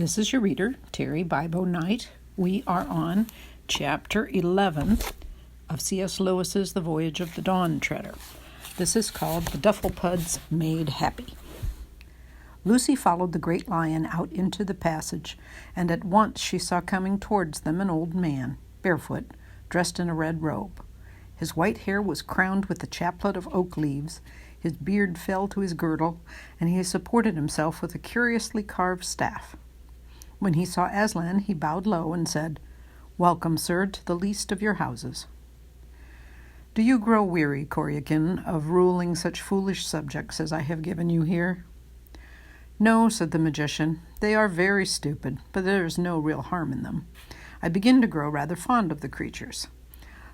This is your reader, Terry Bibo Knight. We are on Chapter 11 of C.S. Lewis's The Voyage of the Dawn Treader. This is called The Dufflepuds Made Happy. Lucy followed the great lion out into the passage, and at once she saw coming towards them an old man, barefoot, dressed in a red robe. His white hair was crowned with a chaplet of oak leaves, his beard fell to his girdle, and he supported himself with a curiously carved staff. When he saw Aslan, he bowed low and said, "Welcome, sir, to the least of your houses." "Do you grow weary, Coryakin, of ruling such foolish subjects as I have given you here?" "No," said the magician. "They are very stupid, but there is no real harm in them. I begin to grow rather fond of the creatures.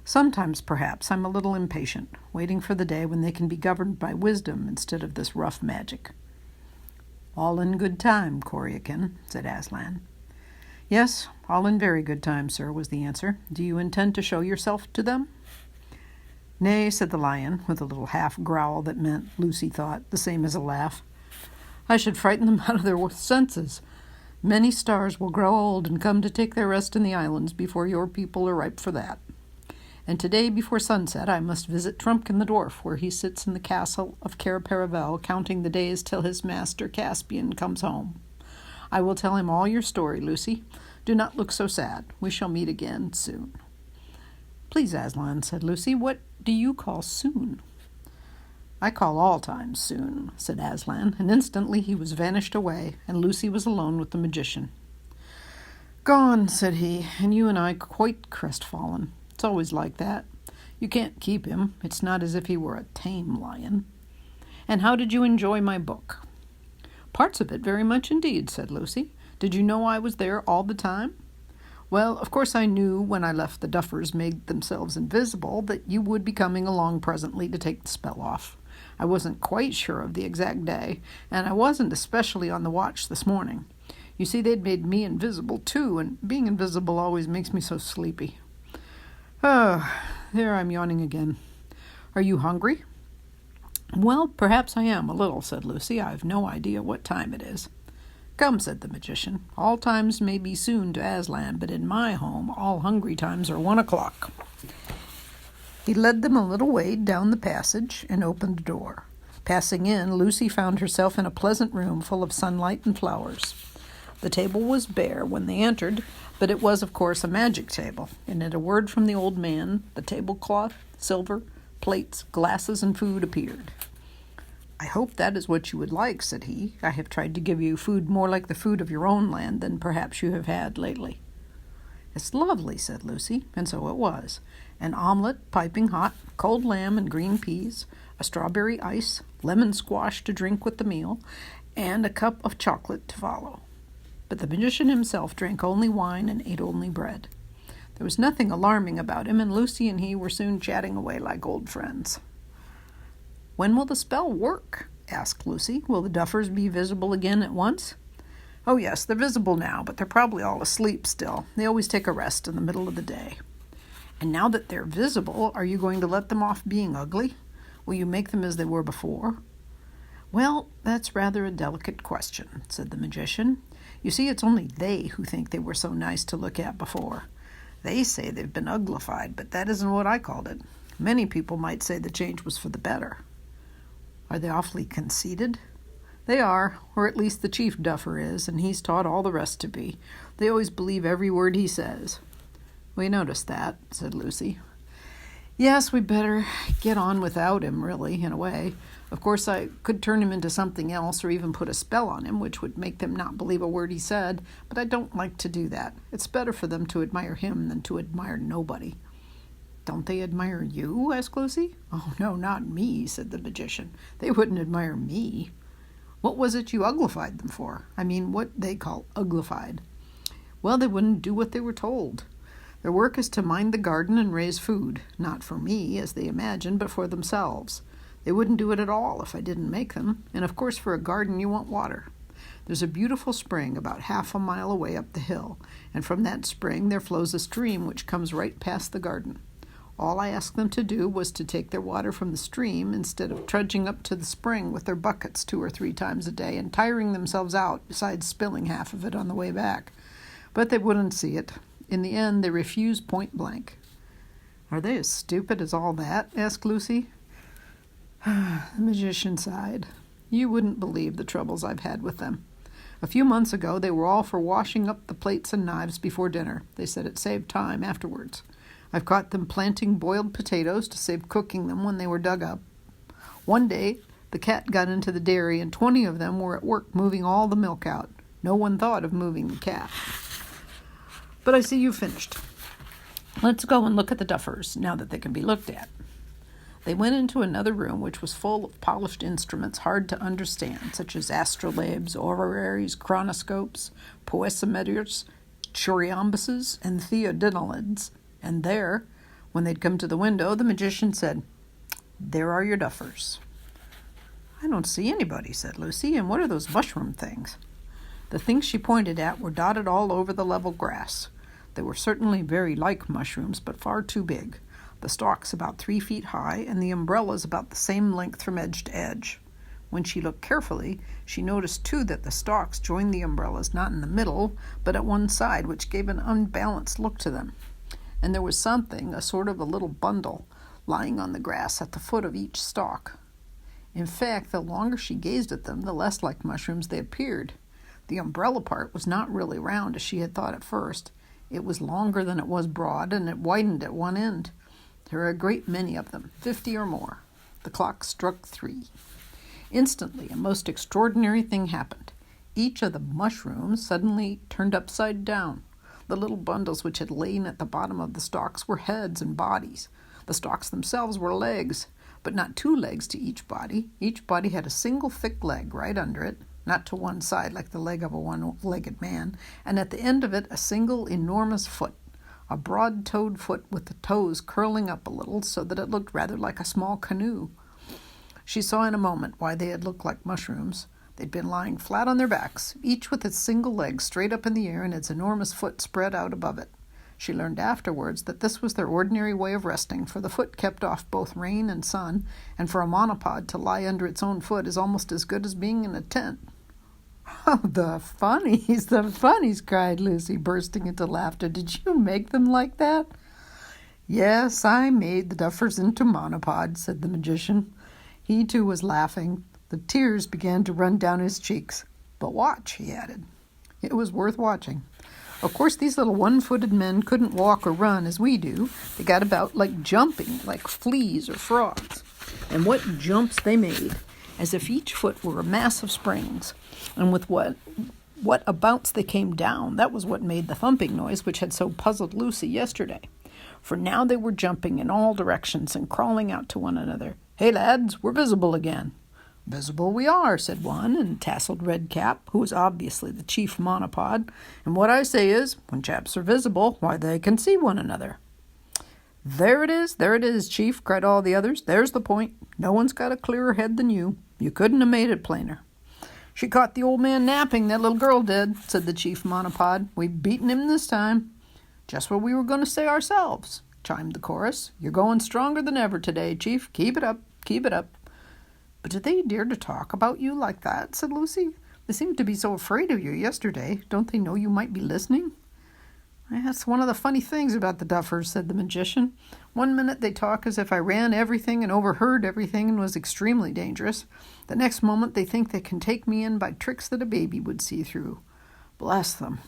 Sometimes, perhaps, I'm a little impatient, waiting for the day when they can be governed by wisdom instead of this rough magic." "All in good time, Coryakin," said Aslan. "Yes, all in very good time, sir," was the answer. "Do you intend to show yourself to them?" "Nay," said the lion, with a little half-growl that meant, Lucy thought, the same as a laugh. "I should frighten them out of their senses. Many stars will grow old and come to take their rest in the islands before your people are ripe for that. And today, before sunset, I must visit Trumpkin the dwarf, where he sits in the castle of Caraparavel, counting the days till his master Caspian comes home. I will tell him all your story, Lucy. Do not look so sad. We shall meet again soon." "Please, Aslan," said Lucy, "what do you call soon?" "I call all times soon," said Aslan, and instantly he was vanished away, and Lucy was alone with the magician. "Gone," said he, "and you and I quite crestfallen. It's always like that. You can't keep him. It's not as if he were a tame lion. And how did you enjoy my book?" "Parts of it very much indeed," said Lucy. "Did you know I was there all the time?" "Well, of course I knew when I left the duffers made themselves invisible that you would be coming along presently to take the spell off. I wasn't quite sure of the exact day, and I wasn't especially on the watch this morning. You see, they'd made me invisible too, and being invisible always makes me so sleepy. Oh, there I'm yawning again. Are you hungry?" "Well, perhaps I am, a little," said Lucy. "I've no idea what time it is." "Come," said the magician. "All times may be soon to Aslan, but in my home all hungry times are 1 o'clock. He led them a little way down the passage and opened a door. Passing in, Lucy found herself in a pleasant room full of sunlight and flowers. The table was bare when they entered, but it was, of course, a magic table, and at a word from the old man, the tablecloth, silver, plates, glasses, and food appeared. "I hope that is what you would like," said he. "I have tried to give you food more like the food of your own land than perhaps you have had lately." "It's lovely," said Lucy, and so it was. An omelet, piping hot, cold lamb and green peas, a strawberry ice, lemon squash to drink with the meal, and a cup of chocolate to follow. But the magician himself drank only wine and ate only bread. There was nothing alarming about him, and Lucy and he were soon chatting away like old friends. "When will the spell work?" asked Lucy. "Will the duffers be visible again at once?" "Oh, yes, they're visible now, but they're probably all asleep still. They always take a rest in the middle of the day." "And now that they're visible, are you going to let them off being ugly? Will you make them as they were before?" "Well, that's rather a delicate question," said the magician. "You see, it's only they who think they were so nice to look at before. They say they've been uglified, but that isn't what I called it. Many people might say the change was for the better." "Are they awfully conceited?" "They are, or at least the chief duffer is, and he's taught all the rest to be. They always believe every word he says." "We noticed that," said Lucy. "Yes, we'd better get on without him, really, in a way. Of course, I could turn him into something else or even put a spell on him, which would make them not believe a word he said, but I don't like to do that. It's better for them to admire him than to admire nobody." "Don't they admire you?" asked Lucy. "Oh, no, not me," said the magician. "They wouldn't admire me." "What was it you uglified them for? I mean, what they call uglified." "Well, they wouldn't do what they were told. Their work is to mind the garden and raise food, not for me, as they imagine, but for themselves. They wouldn't do it at all if I didn't make them, and of course for a garden you want water. There's a beautiful spring about half a mile away up the hill, and from that spring there flows a stream which comes right past the garden. All I asked them to do was to take their water from the stream instead of trudging up to the spring with their buckets 2 or 3 times a day and tiring themselves out, besides spilling half of it on the way back. But they wouldn't see it. In the end, they refused point blank. "Are they as stupid as all that?" asked Lucy. The magician sighed. "You wouldn't believe the troubles I've had with them. A few months ago, they were all for washing up the plates and knives before dinner. They said it saved time afterwards. I've caught them planting boiled potatoes to save cooking them when they were dug up. One day, the cat got into the dairy, and 20 of them were at work moving all the milk out. No one thought of moving the cat. But I see you've finished. Let's go and look at the duffers, now that they can be looked at." They went into another room which was full of polished instruments hard to understand, such as astrolabes, oraries, chronoscopes, poesimeters, choriambuses, and theodinalids. And there, when they'd come to the window, the magician said, "There are your duffers." "I don't see anybody," said Lucy. "And what are those mushroom things?" The things she pointed at were dotted all over the level grass. They were certainly very like mushrooms, but far too big. The stalks about 3 feet high, and the umbrellas about the same length from edge to edge. When she looked carefully, she noticed too that the stalks joined the umbrellas not in the middle, but at one side, which gave an unbalanced look to them. And there was something, a sort of a little bundle, lying on the grass at the foot of each stalk. In fact, the longer she gazed at them, the less like mushrooms they appeared. The umbrella part was not really round as she had thought at first. It was longer than it was broad, and it widened at one end. There were a great many of them, 50 or more. The clock struck 3. Instantly, a most extraordinary thing happened. Each of the mushrooms suddenly turned upside down. The little bundles which had lain at the bottom of the stalks were heads and bodies. The stalks themselves were legs, but not 2 legs to each body. Each body had a single thick leg right under it, not to one side like the leg of a one-legged man, and at the end of it a single enormous foot. A broad-toed foot with the toes curling up a little so that it looked rather like a small canoe. She saw in a moment why they had looked like mushrooms. They'd been lying flat on their backs, each with its single leg straight up in the air and its enormous foot spread out above it. She learned afterwards that this was their ordinary way of resting, for the foot kept off both rain and sun, and for a monopod to lie under its own foot is almost as good as being in a tent. "Oh, the funnies," cried Lucy, bursting into laughter. "Did you make them like that?" "Yes, I made the duffers into monopods," said the magician. He, too, was laughing. The tears began to run down his cheeks. "But watch," he added. It was worth watching. Of course, these little one-footed men couldn't walk or run as we do. They got about like jumping, like fleas or frogs. And what jumps they made, as if each foot were a mass of springs. And with what a bounce they came down. That was what made the thumping noise which had so puzzled Lucy yesterday. For now they were jumping in all directions and crawling out to one another. "Hey, lads, we're visible again." "Visible we are," said one in tasseled red cap, who was obviously the chief monopod. "And what I say is, when chaps are visible, why, they can see one another." There it is, Chief," cried all the others. "There's the point. No one's got a clearer head than you. You couldn't have made it plainer." "She caught the old man napping, that little girl did," said the chief monopod. "We've beaten him this time." "Just what we were going to say ourselves," chimed the chorus. "You're going stronger than ever today, Chief. Keep it up, keep it up." "But did they dare to talk about you like that?" said Lucy. "They seemed to be so afraid of you yesterday. Don't they know you might be listening?" "That's one of the funny things about the duffers," said the magician. "One minute they talk as if I ran everything and overheard everything and was extremely dangerous. The next moment they think they can take me in by tricks that a baby would see through. Bless them."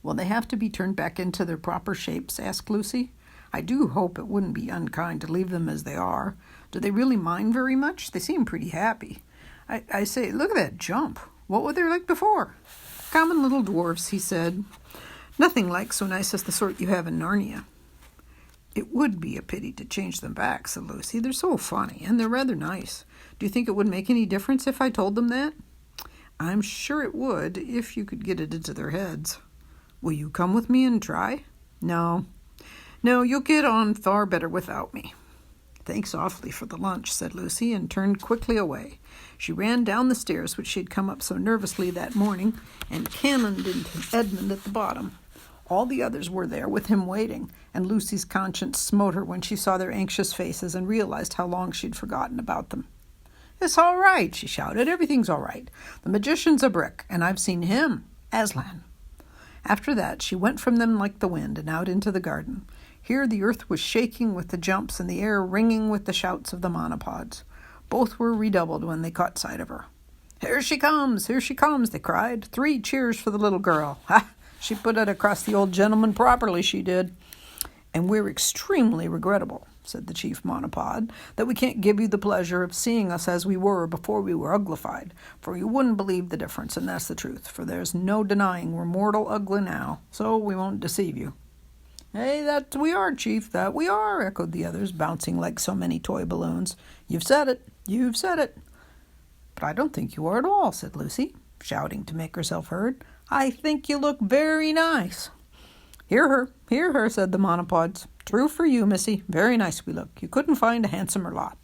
"Will they have to be turned back into their proper shapes?" asked Lucy. "I do hope it wouldn't be unkind to leave them as they are. Do they really mind very much? They seem pretty happy. I say, look at that jump. What were they like before?" "Common little dwarfs," he said. "Nothing like so nice as the sort you have in Narnia." "It would be a pity to change them back," said Lucy. "They're so funny, and they're rather nice. Do you think it would make any difference if I told them that?" "I'm sure it would, if you could get it into their heads." "Will you come with me and try?" No, you'll get on far better without me." "Thanks awfully for the lunch," said Lucy, and turned quickly away. She ran down the stairs which she had come up so nervously that morning, and cannoned into Edmund at the bottom. All the others were there with him waiting, and Lucy's conscience smote her when she saw their anxious faces and realized how long she'd forgotten about them. "It's all right," she shouted. "Everything's all right. The magician's a brick, and I've seen him, Aslan." After that, she went from them like the wind and out into the garden. Here the earth was shaking with the jumps and the air ringing with the shouts of the monopods. Both were redoubled when they caught sight of her. Here she comes, they cried. 3 cheers for the little girl. Ha! She put it across the old gentleman properly, she did. And we're extremely regrettable, said the chief monopod, that we can't give you the pleasure of seeing us as we were before we were uglified, for you wouldn't believe the difference, and that's the truth, for there's no denying we're mortal ugly now, so we won't deceive you. Hey, that we are, Chief, that we are, echoed the others, bouncing like so many toy balloons. You've said it. But I don't think you are at all, said Lucy, shouting to make herself heard. I think you look very nice. Hear her, said the monopods. True for you, missy. Very nice we look. You couldn't find a handsomer lot.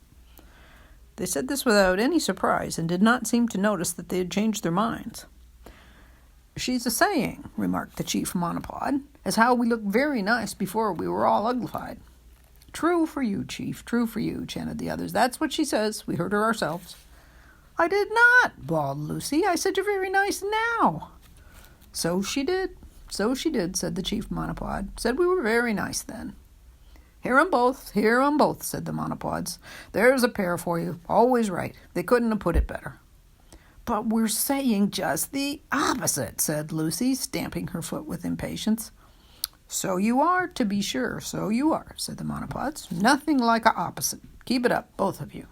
They said this without any surprise and did not seem to notice that they had changed their minds. She's a saying, remarked the chief monopod, as how we looked very nice before we were all uglified. True for you, Chief, true for you, chanted the others. That's what she says. We heard her ourselves. I did not, bawled Lucy. I said you're very nice now. So she did, said the chief monopod. Said we were very nice then. Hear 'em both, said the monopods. There's a pair for you, always right. They couldn't have put it better. But we're saying just the opposite, said Lucy, stamping her foot with impatience. So you are, to be sure, so you are, said the monopods. Nothing like a opposite. Keep it up, both of you.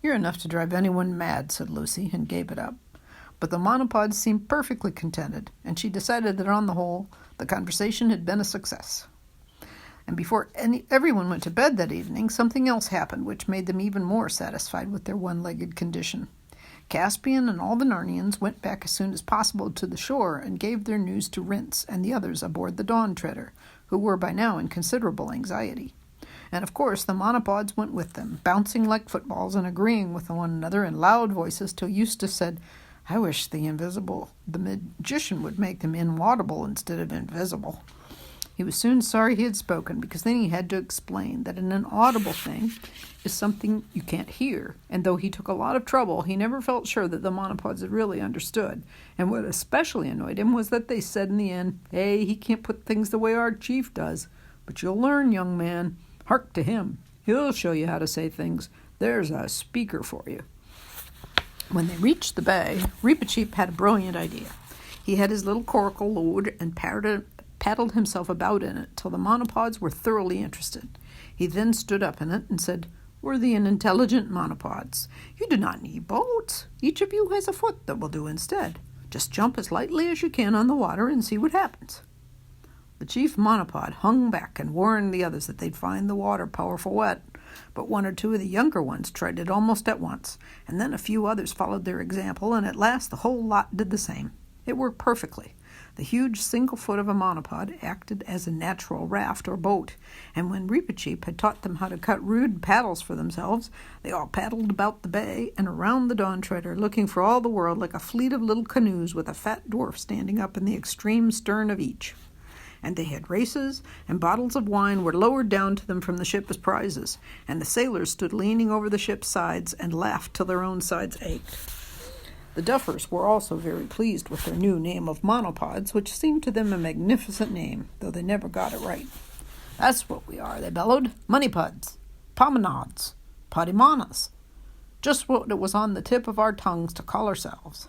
You're enough to drive anyone mad, said Lucy, and gave it up. But the monopods seemed perfectly contented, and she decided that on the whole, the conversation had been a success. And before everyone went to bed that evening, something else happened which made them even more satisfied with their one-legged condition. Caspian and all the Narnians went back as soon as possible to the shore and gave their news to Rince and the others aboard the Dawn Treader, who were by now in considerable anxiety. And of course the monopods went with them, bouncing like footballs and agreeing with one another in loud voices till Eustace said, I wish the magician would make them inaudible instead of invisible. He was soon sorry he had spoken, because then he had to explain that an inaudible thing is something you can't hear, and though he took a lot of trouble, he never felt sure that the monopods had really understood. And what especially annoyed him was that they said in the end, Hey, he can't put things the way our chief does. But you'll learn, young man. Hark to him. He'll show you how to say things. There's a speaker for you. When they reached the bay, Reepicheep had a brilliant idea. He had his little coracle lowered and paddled himself about in it till the monopods were thoroughly interested. He then stood up in it and said, Worthy and intelligent monopods, you do not need boats. Each of you has a foot that will do instead. Just jump as lightly as you can on the water and see what happens. The chief monopod hung back and warned the others that they'd find the water powerful wet, but 1 or 2 of the younger ones tried it almost at once, and then a few others followed their example, and at last the whole lot did the same. It worked perfectly. The huge single foot of a monopod acted as a natural raft or boat, and when Reepicheep had taught them how to cut rude paddles for themselves, they all paddled about the bay and around the Dawn Treader, looking for all the world like a fleet of little canoes with a fat dwarf standing up in the extreme stern of each. And they had races, and bottles of wine were lowered down to them from the ship as prizes, and the sailors stood leaning over the ship's sides and laughed till their own sides ached. The duffers were also very pleased with their new name of monopods, which seemed to them a magnificent name, though they never got it right. That's what we are, they bellowed. Moneypods, pominods, podimanas. Just what it was on the tip of our tongues to call ourselves.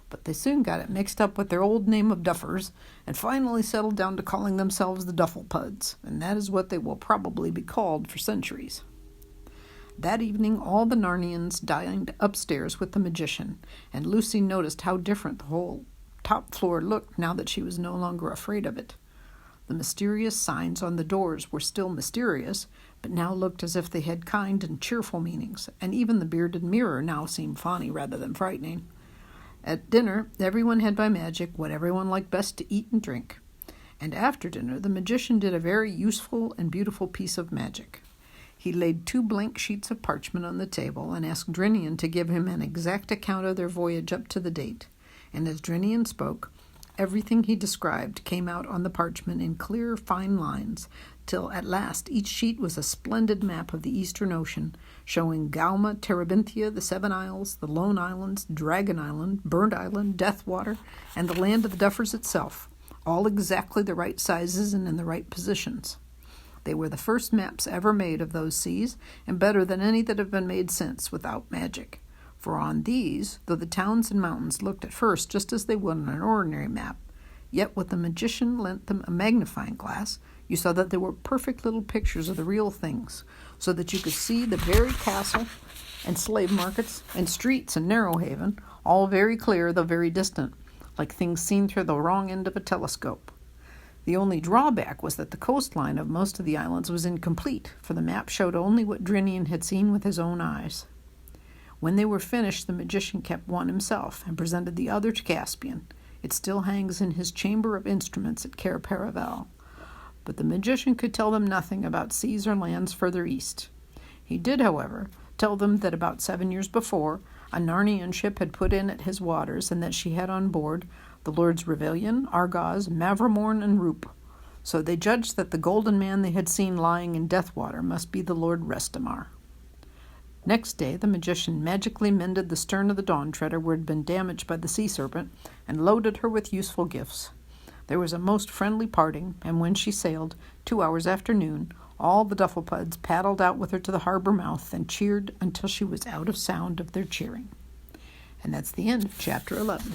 But they soon got it mixed up with their old name of duffers, and finally settled down to calling themselves the Dufflepuds, and that is what they will probably be called for centuries. That evening all the Narnians dined upstairs with the magician, and Lucy noticed how different the whole top floor looked now that she was no longer afraid of it. The mysterious signs on the doors were still mysterious, but now looked as if they had kind and cheerful meanings, and even the bearded mirror now seemed funny rather than frightening. At dinner, everyone had by magic what everyone liked best to eat and drink, and after dinner the magician did a very useful and beautiful piece of magic. He laid 2 blank sheets of parchment on the table and asked Drinian to give him an exact account of their voyage up to the date, and as Drinian spoke, Everything he described came out on the parchment in clear, fine lines, till at last each sheet was a splendid map of the Eastern Ocean, showing Gauma, Terebinthia, the Seven Isles, the Lone Islands, Dragon Island, Burnt Island, Deathwater, and the land of the Duffers itself, all exactly the right sizes and in the right positions. They were the first maps ever made of those seas, and better than any that have been made since, without magic. For on these, though the towns and mountains looked at first just as they would on an ordinary map, yet when the magician lent them a magnifying glass, you saw that they were perfect little pictures of the real things, so that you could see the very castle and slave markets and streets in Narrowhaven, all very clear though very distant, like things seen through the wrong end of a telescope. The only drawback was that the coastline of most of the islands was incomplete, for the map showed only what Drinian had seen with his own eyes. When they were finished, the magician kept one himself and presented the other to Caspian. It still hangs in his chamber of instruments at Cair Paravel. But the magician could tell them nothing about seas or lands further east. He did, however, tell them that about 7 years before, a Narnian ship had put in at his waters, and that she had on board the Lords Revellion, Argos, Mavromorn, and Roop. So they judged that the golden man they had seen lying in Deathwater must be the Lord Restamar. Next day the magician magically mended the stern of the Dawn Treader where it had been damaged by the sea serpent, and loaded her with useful gifts. There was a most friendly parting, and when she sailed, 2 hours after noon, all the Dufflepuds paddled out with her to the harbor mouth and cheered until she was out of sound of their cheering. And that's the end of chapter 11.